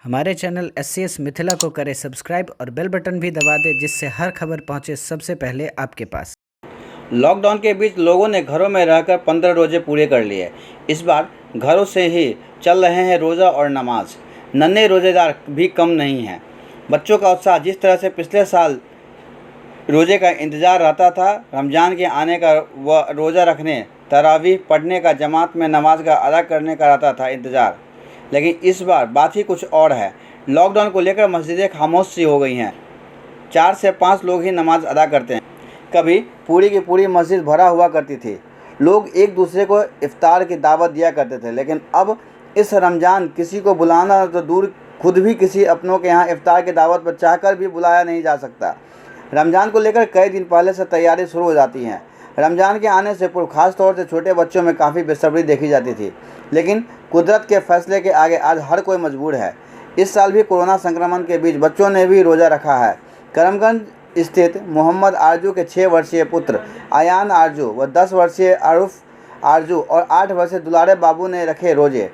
हमारे channel SCS Mithila को करें सब्सक्राइब और बेल बटन भी दबा दें, जिससे हर खबर पहुंचे सबसे पहले आपके पास। लॉकडाउन के बीच लोगों ने घरों में रहकर 15 रोजे पूरे कर लिए। इस बार घरों से ही चल रहे हैं रोज़ा और नमाज। नन्हे रोज़ेदार भी कम नहीं हैं। बच्चों का उत्साह जिस तरह से पिछले साल रोज़े का इंतज़ार रहता था, रमज़ान के आने का, व रोज़ा रखने, तरावीह पढ़ने का, जमात में नमाज का अदा करने का रहता था इंतज़ार, लेकिन इस बार बात ही कुछ और है। लॉकडाउन को लेकर मस्जिदें खामोश सी हो गई हैं। 4 से 5 लोग ही नमाज अदा करते हैं। कभी पूरी की पूरी मस्जिद भरा हुआ करती थी। लोग एक दूसरे को इफ्तार की दावत दिया करते थे, लेकिन अब इस रमज़ान किसी को बुलाना तो दूर, खुद भी किसी अपनों के यहाँ इफ्तार की दावत पर चाहकर भी बुलाया नहीं जा सकता। रमज़ान को लेकर कई दिन पहले से तैयारी शुरू हो जाती हैं। रमज़ान के आने से पूर्व खास तौर से छोटे बच्चों में काफ़ी बेसब्री देखी जाती थी, लेकिन कुदरत के फैसले के आगे आज हर कोई मजबूर है। इस साल भी कोरोना संक्रमण के बीच बच्चों ने भी रोज़ा रखा है। करीमगंज स्थित मोहम्मद आरजू के 6 वर्षीय पुत्र आयान आरजू व 10 वर्षीय आरुफ आरजू और 8 वर्षीय दुलारे बाबू ने रखे रोजे।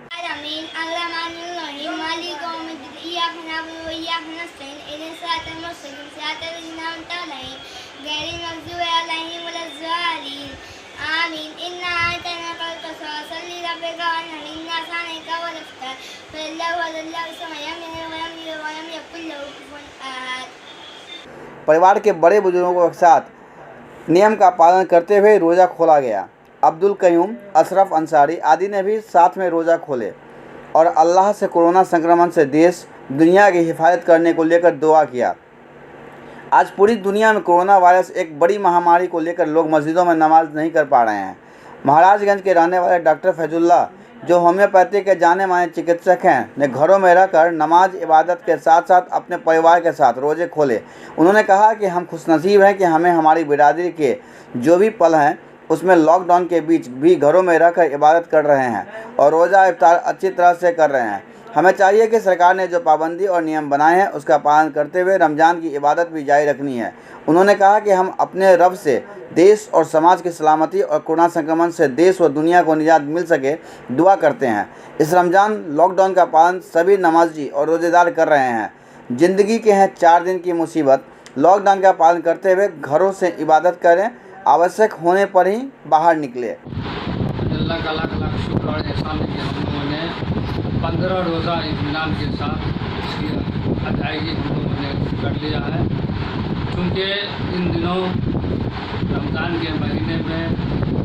परिवार के बड़े बुजुर्गों के साथ नियम का पालन करते हुए रोज़ा खोला गया। अब्दुल कयूम, अशरफ अंसारी आदि ने भी साथ में रोज़ा खोले और अल्लाह से कोरोना संक्रमण से देश दुनिया की हिफाजत करने को लेकर दुआ किया। आज पूरी दुनिया में कोरोना वायरस एक बड़ी महामारी को लेकर लोग मस्जिदों में नमाज नहीं कर पा रहे हैं। महाराजगंज के रहने वाले डॉक्टर फैजुल्ला, जो होम्योपैथी के जाने माने चिकित्सक हैं, ने घरों में रहकर नमाज इबादत के साथ साथ अपने परिवार के साथ रोज़े खोले। उन्होंने कहा कि हम खुशनसीब हैं कि हमें हमारी बिरादरी के जो भी पल हैं उसमें लॉकडाउन के बीच भी घरों में रहकर इबादत कर रहे हैं और रोज़ा इफ्तार अच्छी तरह से कर रहे हैं। हमें चाहिए कि सरकार ने जो पाबंदी और नियम बनाए हैं उसका पालन करते हुए रमज़ान की इबादत भी जारी रखनी है। उन्होंने कहा कि हम अपने रब से देश और समाज की सलामती और कोरोना संक्रमण से देश और दुनिया को निजात मिल सके दुआ करते हैं। इस रमज़ान लॉकडाउन का पालन सभी नमाजी और रोज़ेदार कर रहे हैं। ज़िंदगी के हैं 4 दिन की मुसीबत। लॉकडाउन का पालन करते हुए घरों से इबादत करें, आवश्यक होने पर ही बाहर निकले। अल्लाह का लाख लाख शुक्र और एहसान है कि हम लोगों ने 15 रोज़ा इत्मीनान के साथ इसकी अदायगी हम लोगों ने कर लिया है। क्योंकि इन दिनों रमज़ान के महीने में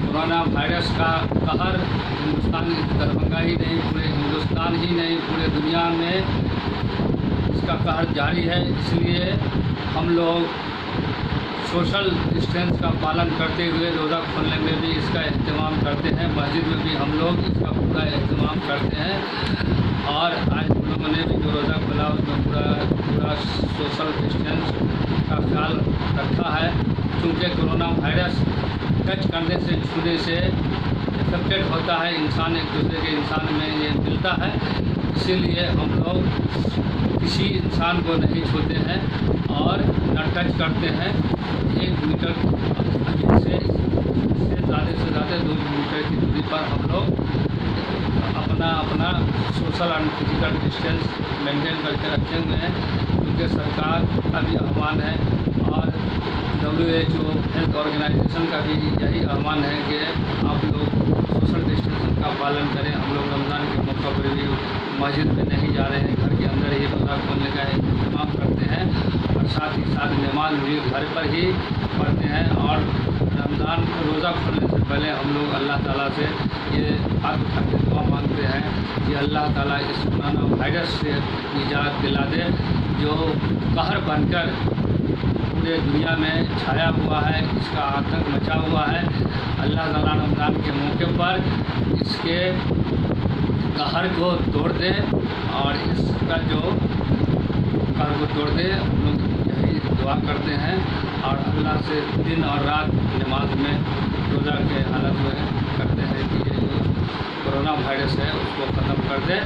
कोरोना वायरस का कहर हिंदुस्तान, दरभंगा ही नहीं, पूरे हिंदुस्तान ही नहीं, पूरे दुनिया में इसका कहर जारी है। इसलिए हम लोग सोशल डिस्टेंस का पालन करते हुए रोज़ा खोलने में भी इसका एहतमाम करते हैं। मस्जिद में भी हम लोग इसका पूरा एहतमाम करते हैं और आज हम लोगों ने भी जो रोज़ा खोला उसमें पूरा सोशल डिस्टेंस का ख्याल रखा है। क्योंकि कोरोना वायरस टच करने से, छूने से इफेक्टेड होता है इंसान, एक दूसरे के इंसान में ये मिलता है। इसीलिए हम लोग किसी इंसान को नहीं छूते हैं और न टच करते हैं। 1 मीटर से ज़्यादा 2 मीटर की दूरी पर हम लोग अपना social and physical distance maintain करके रखे हुए हैं। क्योंकि सरकार का भी आह्वान है और WHO हेल्थ ऑर्गेनाइजेशन का भी यही आह्वान है कि आप लोग सोशल डिस्टेंस का पालन करें। हम लोग रमज़ान के मौका पर भी मस्जिद में नहीं जा रहे हैं, घर के अंदर ही रोज़ा खोलने का इंतजाम करते हैं और साथ ही साथ नमाज भी घर पर ही पढ़ते हैं। और रमज़ान रोज़ा खोलने से पहले हम लोग अल्लाह ताला से ये हाथ उठा के दुआ मांगते हैं कि अल्लाह ताला इस कोरोना वायरस से निजात दिला दे, जो कहर बनकर पूरे दुनिया में छाया हुआ है, इसका आतंक मचा हुआ है। अल्लाह ताला रमज़ान के मौके पर इसके कहर को तोड़ दे और इसका जो कहर को तोड़ दे, हम लोग यही दुआ करते हैं और अल्लाह से दिन और रात नमाज में रोज़ा के हालत में करते हैं कि ये जो कोरोना वायरस है उसको ख़त्म कर दे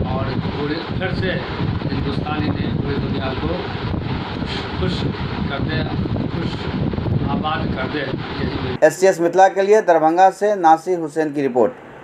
और पूरे फिर से हिंदुस्तानी ने पूरी दुनिया को खुश कर दे, खुश आबाद कर दे। SCS मिथिला के लिए दरभंगा से नासिर हुसैन की रिपोर्ट।